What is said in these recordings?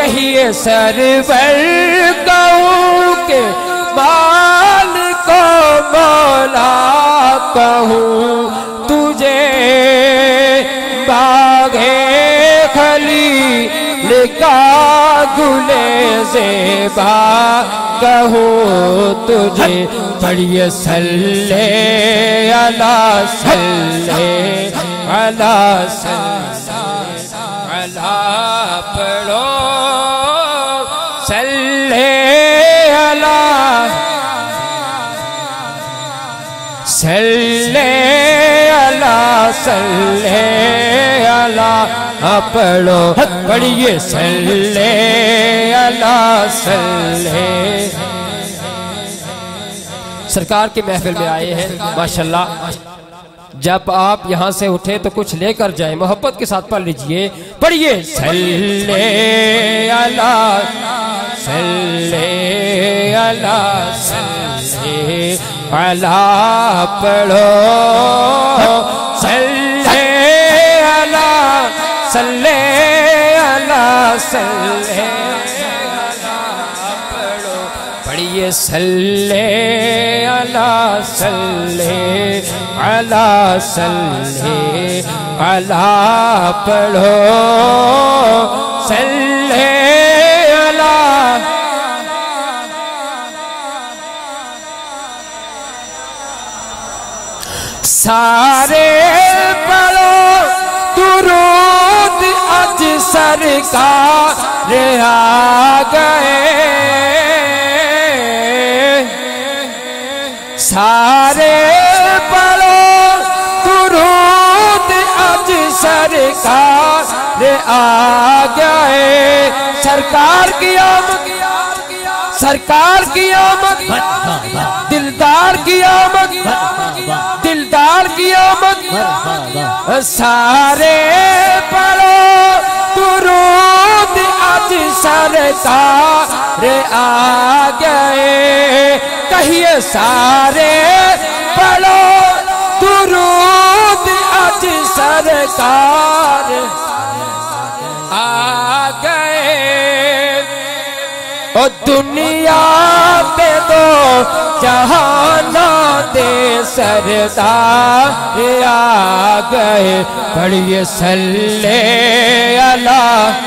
کہیے سرور کہوں کہ مال کو مولا کہوں تجھے باغے خلیل کا گلے زیبا کہوں تجھے پڑھیے صلی اللہ صلی اللہ اللہ پڑھو صلی اللہ صلی اللہ صلی اللہ پڑھو پڑھیے صلی اللہ صلی سرکار کی محفل میں آئے ہیں ماشاءاللہ جب آپ یہاں سے اٹھے تو کچھ لے کر جائیں محبت کے ساتھ پڑھ لیجئے پڑھیے صلی اللہ صلی اللہ صلی اللہ پڑھو صلی اللہ صلی اللہ صلی اللہ پڑھو پڑھیے صلی اللہ صلی اللہ صلی اللہ پڑھو صلی اللہ سارے پڑھو درود اج سرکار آ گئے سارے پڑھو درود اج سرکار آ گئے سرکار کی آمد سرکار کی آمد دلدار کی آمد دلدار کی آمد سارے پڑھو درود اج سرکار آ گئے کہیے سارے پڑھو درود اج سرکار آ گئے او دنیا پہ دو جہانا دے سردار آ گئے پڑھیے صلی اللہ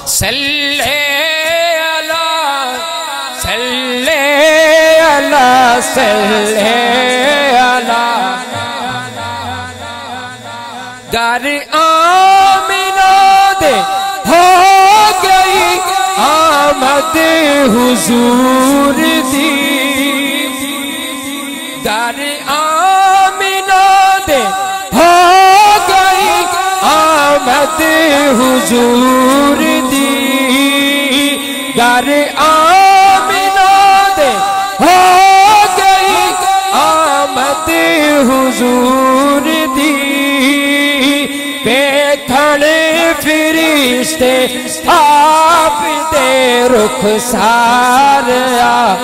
صلی اللہ صلی اللہ صلی اللہ گر آمنہ دے ہو گئی آمد حضور دی گر آمنہ دے ہو گئی آمد حضور دی گر آمنہ دے ہو گئی آمد حضور دی فرشتے آپ دے رخسار آ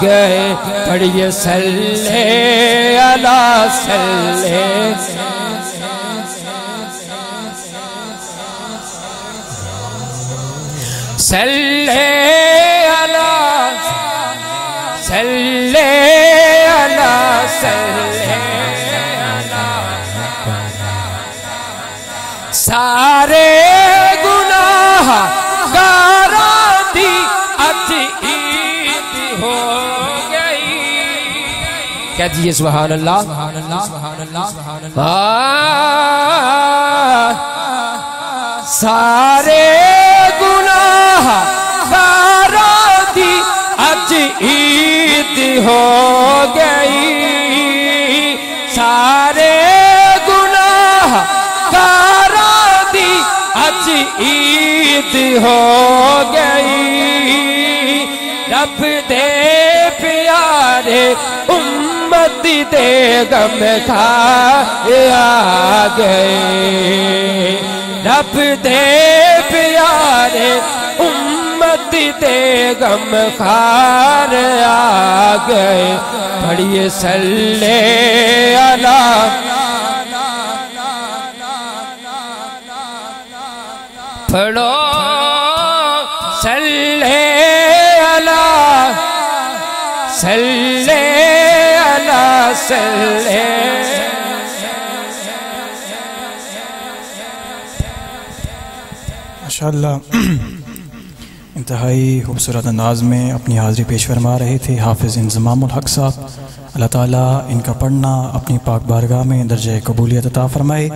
گئے پڑھیے صلی اللہ صلی صلی اللہ صلی اللہ صلی سارے گناہ گاراں دی اج عید ہو گئی کہہ دیجئے سبحان اللہ سبحان اللہ سبحان اللہ سبحان اللہ سارے گناہ گاراں دی اج عید ہو گئی سارے گناہ گاراں دی اج عید ہو گئی رب دے پیارے امت دے غم کھائے آ گئے رب دے پیارے امت دے غم خار آ گئے پڑھیے صلی اللہ ماشاءاللہ انتہائی خوبصورت انداز میں اپنی حاضری پیش فرما رہے تھے حافظ انضمام الحق صاحب. اللہ تعالیٰ ان کا پڑھنا اپنی پاک بارگاہ میں درجہ قبولیت عطا فرمائے.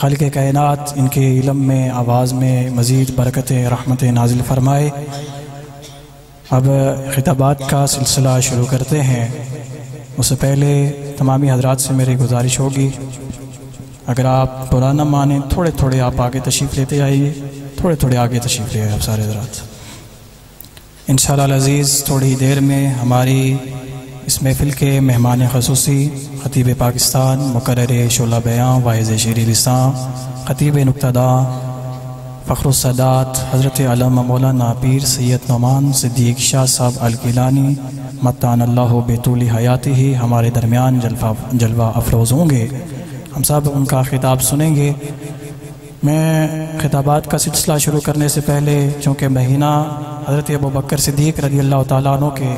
خالق کائنات ان کے علم میں آواز میں مزید برکتیں رحمتیں نازل فرمائے. اب خطابات کا سلسلہ شروع کرتے ہیں. اس سے پہلے تمامی حضرات سے میری گزارش ہوگی اگر آپ برا نہ مانیں تھوڑے تھوڑے آپ آگے تشریف لیتے آئیے. تھوڑے تھوڑے آگے تشریف لے آئیے آپ سارے حضرات. انشاءاللہ العزیز تھوڑی دیر میں ہماری اس محفل کے مہمان خصوصی خطیب پاکستان مقرر شعلہ بیاں واعظ شیریں لساں خطیب نکتہ داں فخر السادات حضرت علامہ مولانا پیر سید نعمان صدیق شاہ صاحب الگیلانی متعن اللہ بطول حیاتہ ہی ہمارے درمیان جلوہ افروز ہوں گے. ہم سب ان کا خطاب سنیں گے. میں خطابات کا سلسلہ شروع کرنے سے پہلے چونکہ مہینہ حضرت ابوبکر صدیق رضی اللہ تعالیٰ عنہ کے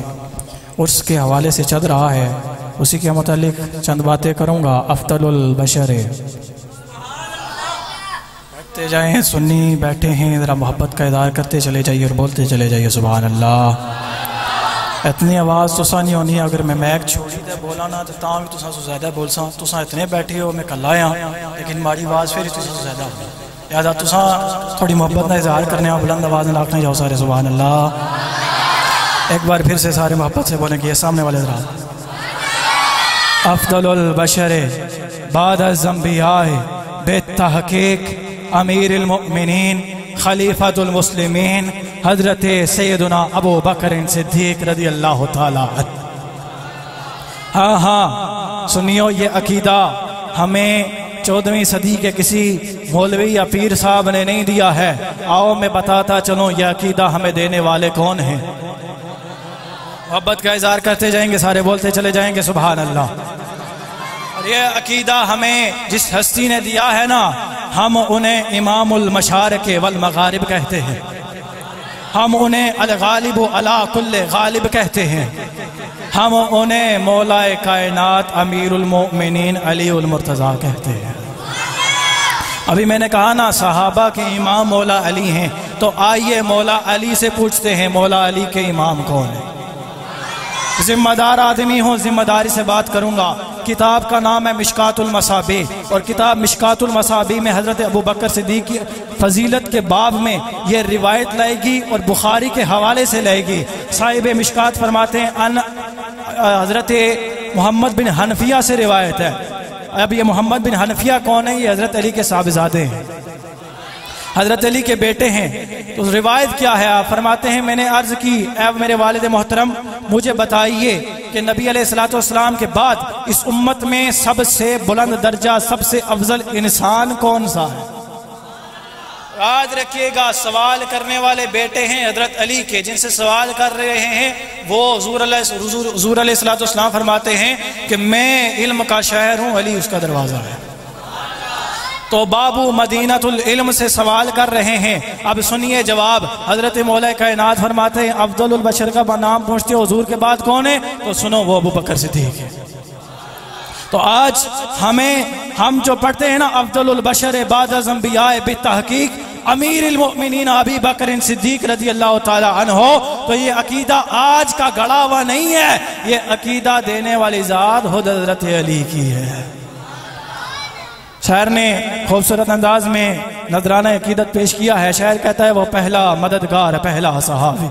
عرس کے حوالے سے چل رہا ہے اسی کے متعلق چند باتیں کروں گا. افضل البشر بیٹھتے جائیں سنی بیٹھے ہیں ذرا محبت کا اظہار کرتے چلے جائیے اور بولتے چلے جائیے سبحان اللہ. اتنی آواز تسا نہیں ہونی اگر میں میک چھوڑی دے بولا نا تو تاں بھی تسا سو زیادہ بول ساں. تسا اتنے بیٹھے ہو میں کل آیا لیکن ہماری آواز پھر تسا سو زیادہ ہو لہذا تسا تھوڑی محبت کا اظہار کرنے بلند آواز میں لاکھنے جاؤ سارے سبحان اللہ. ایک بار پھر سے سارے محبت سے بولیں کہ سامنے والے حضرات. افضل البشر بعد الانبیاء بالتحقیق امیر المؤمنین خلیفۃ المسلمین حضرت سیدنا ابو بکر صدیق رضی اللہ تعالیٰ عنہ. ہاں سنیو یہ عقیدہ ہمیں 14ویں صدی کے کسی مولوی یا پیر صاحب نے نہیں دیا ہے. آؤ میں بتاتا چلوں یہ عقیدہ ہمیں دینے والے کون ہیں. محبت کا اظہار کرتے جائیں گے سارے بولتے چلے جائیں گے سبحان اللہ. اور یہ عقیدہ ہمیں جس ہستی نے دیا ہے نا ہم انہیں امام المشارق والمغارب کہتے ہیں. ہم انہیں الغالب علی کل غالب کہتے ہیں. ہم انہیں مولا کائنات امیر المؤمنین علی المرتضیٰ کہتے ہیں. ابھی میں نے کہا نا صحابہ کے امام مولا علی ہیں تو آئیے مولا علی سے پوچھتے ہیں مولا علی کے امام کون ہیں. ذمہ دار آدمی ہوں ذمہ داری سے بات کروں گا. کتاب کا نام ہے مشکات المصابیح اور کتاب مشکات المصابیح میں حضرت ابوبکر صدیق کی فضیلت کے باب میں یہ روایت لائے گی اور بخاری کے حوالے سے لائے گی. صاحب مشکات فرماتے ہیں ان حضرت محمد بن حنفیہ سے روایت ہے. اب یہ محمد بن حنفیہ کون ہے؟ یہ حضرت علی کے صاحبزادے ہیں حضرت علی کے بیٹے ہیں. تو روایت کیا ہے؟ آپ فرماتے ہیں میں نے عرض کی اے میرے والد محترم مجھے بتائیے کہ نبی علیہ السلام کے بعد اس امت میں سب سے بلند درجہ سب سے افضل انسان کون سا ہے؟ یاد رکھیے گا سوال کرنے والے بیٹے ہیں حضرت علی کے. جن سے سوال کر رہے ہیں وہ حضور علیہ السلام فرماتے ہیں کہ میں علم کا شہر ہوں علی اس کا دروازہ ہے. تو بابو مدینۃ العلم سے سوال کر رہے ہیں. اب سنیے جواب. حضرت مولا کائنات فرماتے ہیں افضل البشر کا نام پوچھتے ہو حضور کے بعد کون ہے تو سنو وہ ابو بکر صدیق ہے. تو آج ہم جو پڑھتے ہیں نا افضل البشر بعد الانبیاء بالتحقیق امیر المؤمنین ابی بکر صدیق رضی اللہ تعالی عنہ تو یہ عقیدہ آج کا گڑا ہوا نہیں ہے. یہ عقیدہ دینے والی ذات خود حضرت علی کی ہے. شاعر نے خوبصورت انداز میں نذرانہ عقیدت پیش کیا ہے. شاعر کہتا ہے وہ پہلا مددگار پہلا صحابی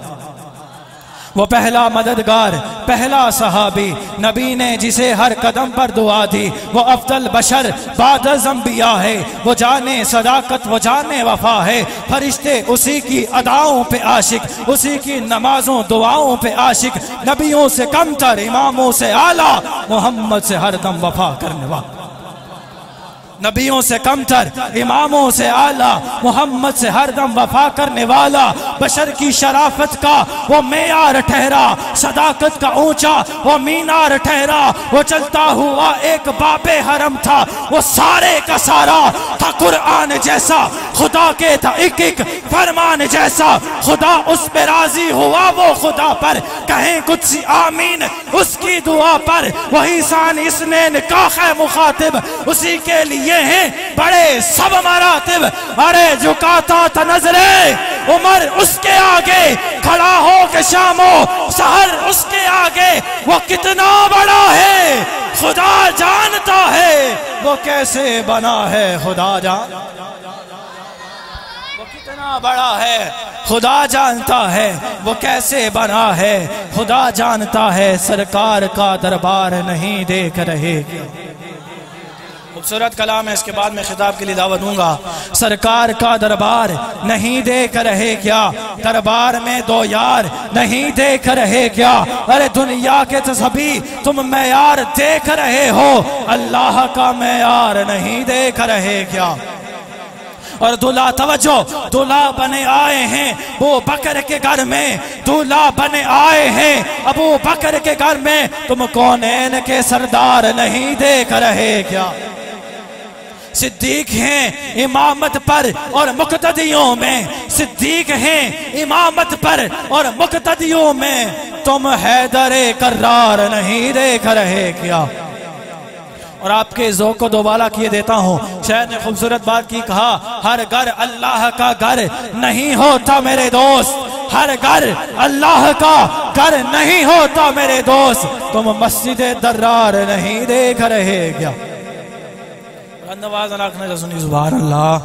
وہ پہلا مددگار پہلا صحابی نبی نے جسے ہر قدم پر دعا دی وہ افضل بشر بعد الانبیاء ہے. وہ جانے صداقت وہ جانے وفا ہے. فرشتے اسی کی اداؤں پہ عاشق اسی کی نمازوں دعاؤں پہ عاشق. نبیوں سے کم تر اماموں سے اعلیٰ محمد سے ہر دم وفا کرنے والا. نبیوں سے کمتر، اماموں سے اعلیٰ، محمد سے ہر دم وفا کرنے والا، بشر کی شرافت کا وہ معیار ٹھہرا، صداقت کا اونچا وہ مینار ٹھہرا، وہ چلتا ہوا ایک باب حرم تھا، وہ سارے کا سارا تھا قرآن جیسا، خدا کے تھا ایک ایک فرمان جیسا، خدا اس پہ راضی ہوا وہ خدا پر، کہیں کچھ سی آمین اس کی دعا پر، وہی ثانی اثنین کا ہے مخاطب، اسی کے لیے ہیں بڑے سب مراتب، ارے جھکاتا تھا نظریں عمر اس کے آگے، کھڑا ہو کے شام و سحر اس کے آگے، وہ کتنا بڑا ہے خدا جانتا ہے، وہ کیسے بنا ہے خدا جانتا ہے، وہ کتنا بڑا ہے خدا جانتا ہے، وہ کیسے بنا ہے خدا جانتا ہے، سرکار کا دربار نہیں دیکھ رہے کیا؟ خوبصورت کلام ہے، اس کے بعد میں خطاب کے لیے دعوت دوں گا۔ سرکار کا دربار نہیں دیکھ رہے کیا؟ دربار میں دو یار نہیں دیکھ رہے کیا؟ ارے دنیا کے سبھی تم معیار دیکھ رہے ہو، اللہ کا معیار نہیں دیکھ رہے کیا؟ اور دولہا توجہ، دولہا بنے آئے ہیں ابو بکر کے گھر میں، دولہا بنے آئے ہیں ابو بکر کے گھر میں، تم کونین کے سردار نہیں دیکھ رہے کیا؟ صدیق ہیں امامت پر اور مقتدیوں میں، صدیق ہیں امامت پر اور مقتدیوں میں، تم حیدر کرار نہیں دیکھ رہے کیا؟ اور آپ کے ذوق کو دوبارہ کیے دیتا ہوں، شاعر نے خوبصورت بات کی، کہا ہر گھر اللہ کا گھر نہیں ہوتا میرے دوست، ہر گھر اللہ کا گھر نہیں ہوتا میرے دوست، تم مسجد درار نہیں دیکھ رہے کیا؟ سنی سبحان اللہ۔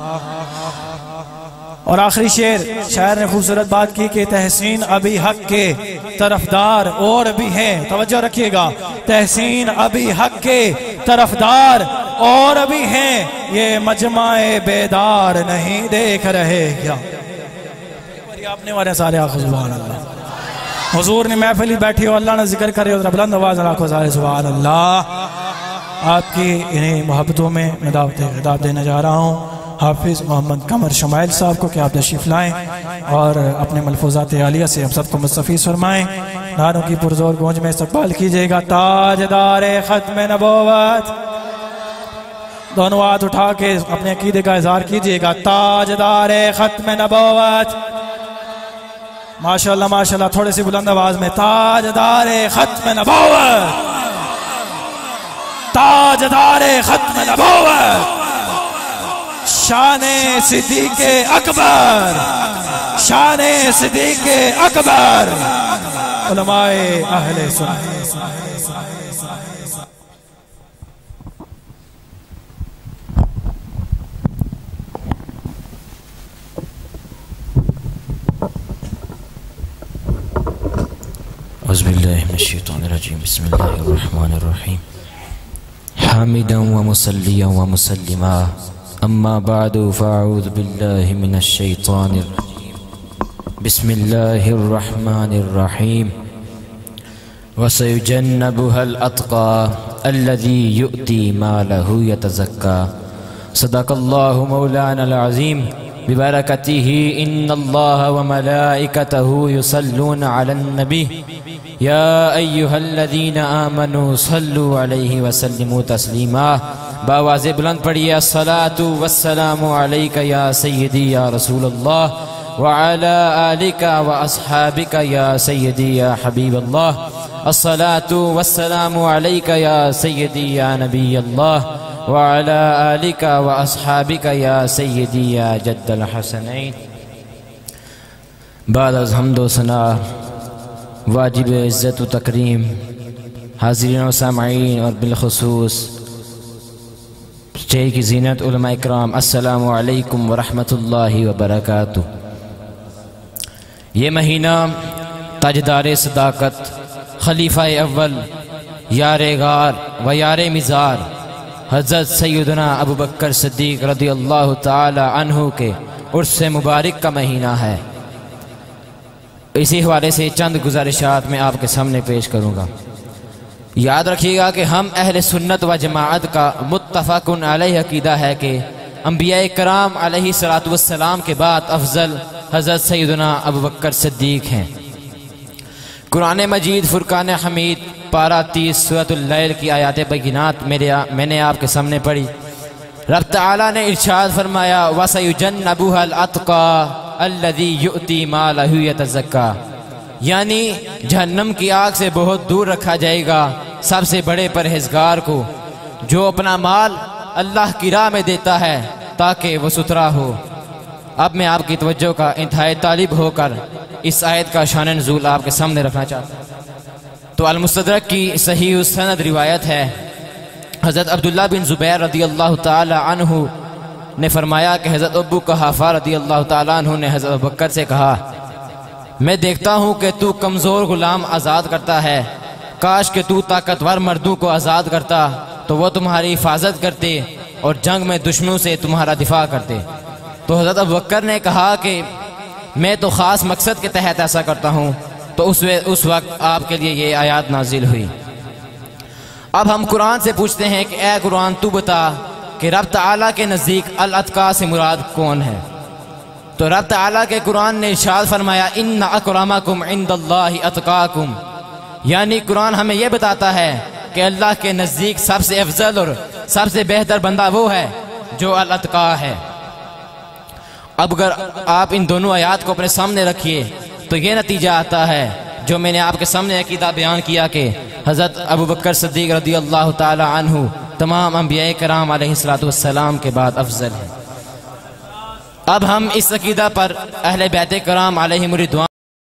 اور آخری شاعر نے خوبصورت بات کی کہ تحسین ابی حق کے طرفدار اور بھی ہیں، توجہ رکھیے گا، تحسین ابی حق کے طرفدار اور بھی ہیں، یہ مجمع بیدار نہیں دیکھ رہے کیا؟ اپنے والے سارے آخر سبحان اللہ، حضور نے محفلی بیٹھی ہو، اللہ نے ذکر کرے، بلند آواز آخر سارے سبحان اللہ۔ آپ کی انہیں محبتوں میں میں خطاب دینے جا رہا ہوں حافظ محمد قمر شمائل صاحب کو کہ آپ تشریف لائیں اور اپنے ملفوظات عالیہ سے ہم سب کو مستفیض فرمائیں۔ نعروں کی پرزور گونج میں استقبال کیجئے گا تاجدار ختم نبوت، دونوں ہاتھ اٹھا کے اپنے عقیدے کا اظہار کیجئے گا، تاجدار ختم نبوت، ماشاءاللہ ماشاءاللہ، تھوڑے سی بلند آواز میں، تاجدار ختم نبوت، تاجدار ختم نبوت، شان صدیق اکبر، شان صدیق اکبر، علماء اہل سنت۔ اعوذ باللہ من الشیطان الرجیم، بسم اللہ الرحمن الرحیم، حامدا ومصلیا ومسلما، اما بعد فاعوذ باللہ من الشیطان الرجیم، بسم اللہ الرحمن الرحیم، وسيجنبها الأتقى الذي يؤتي ماله يتزكى، صدق الله مولانا العظيم، ببركته إن الله وملائكته يصلون على النبي، يا أيها الذين آمنوا صلوا عليه وسلموا تسليما۔ بآواز بلند پڑھیے، الصلاة والسلام عليك يا سيدي يا رسول الله، وعلى آلك وأصحابك يا سيدي يا حبيب الله، الصلاة والسلام عليك يا سيدي يا نبي الله، وعلى آلك وأصحابك يا سيدي يا جد الحسنين۔ بعد از حمد و ثنا واجب عزت و تکریم حاضرین و سامعین اور بالخصوص اسٹیج کی زینت علماء اکرام، السلام علیکم ورحمۃ اللہ وبرکاتہ۔ یہ مہینہ تاجدار صداقت، خلیفہ اول، یار غار و یار مزار حضرت سیدنا ابو بکر صدیق رضی اللہ تعالی عنہ کے عرس مبارک کا مہینہ ہے۔ اسی حوالے سے چند گزارشات میں آپ کے سامنے پیش کروں گا۔ یاد رکھیے گا کہ ہم اہل سنت و جماعت کا متفقن علیہ عقیدہ ہے کہ انبیاء کرام علیہ الصلوۃ والسلام کے بعد افضل حضرت سیدنا ابوبکر صدیق ہیں۔ قرآن مجید فرقان حمید پارہ 30 سورۃ اللیل کی آیات بینات میں نے آپ کے سامنے پڑھی۔ رب تعالیٰ نے ارشاد فرمایا وَسَيُجَنَّبُهَا الْأَتْقَى الَّذِي يُؤْتِي مَالَهُ يَتَزَكَّى، یعنی جہنم کی آگ سے بہت دور رکھا جائے گا سب سے بڑے پرہیزگار کو، جو اپنا مال اللہ کی راہ میں دیتا ہے تاکہ وہ ستھرا ہو۔ اب میں آپ کی توجہ کا انتہائی طالب ہو کر اس آیت کا شان نزول آپ کے سامنے رکھنا چاہتا ہوں۔ تو المستدرک کی صحیح السند روایت ہے، حضرت عبداللہ بن زبیر رضی اللہ تعالی عنہ نے فرمایا کہ حضرت ابو قحافہ رضی اللہ تعالی عنہ نے حضرت ابوبکر سے کہا، میں دیکھتا ہوں کہ تو کمزور غلام آزاد کرتا ہے، کاش کہ تو طاقتور مردوں کو آزاد کرتا تو وہ تمہاری حفاظت کرتے اور جنگ میں دشمنوں سے تمہارا دفاع کرتے۔ تو حضرت ابوبکر نے کہا کہ میں تو خاص مقصد کے تحت ایسا کرتا ہوں۔ تو اس وقت آپ کے لیے یہ آیات نازل ہوئی۔ اب ہم قرآن سے پوچھتے ہیں کہ اے قرآن تو بتا کہ رب تعالیٰ کے نزدیک الاتقا سے مراد کون ہے؟ تو رب تعالیٰ کے قرآن نے ارشاد فرمایا ان اکرمکم عند اللہ اتقاکم، یعنی قرآن ہمیں یہ بتاتا ہے کہ اللہ کے نزدیک سب سے افضل اور سب سے بہتر بندہ وہ ہے جو الاتقا ہے۔ اب اگر آپ ان دونوں آیات کو اپنے سامنے رکھیے تو یہ نتیجہ آتا ہے جو میں نے آپ کے سامنے عقیدہ بیان کیا کہ حضرت ابوبکر صدیق رضی اللہ تعالی عنہ تمام انبیاء کرام علیہ الصلوۃ والسلام کے بعد افضل ہے۔ اب ہم اس عقیدہ پر اہل بیت کرام علیہم الرضوان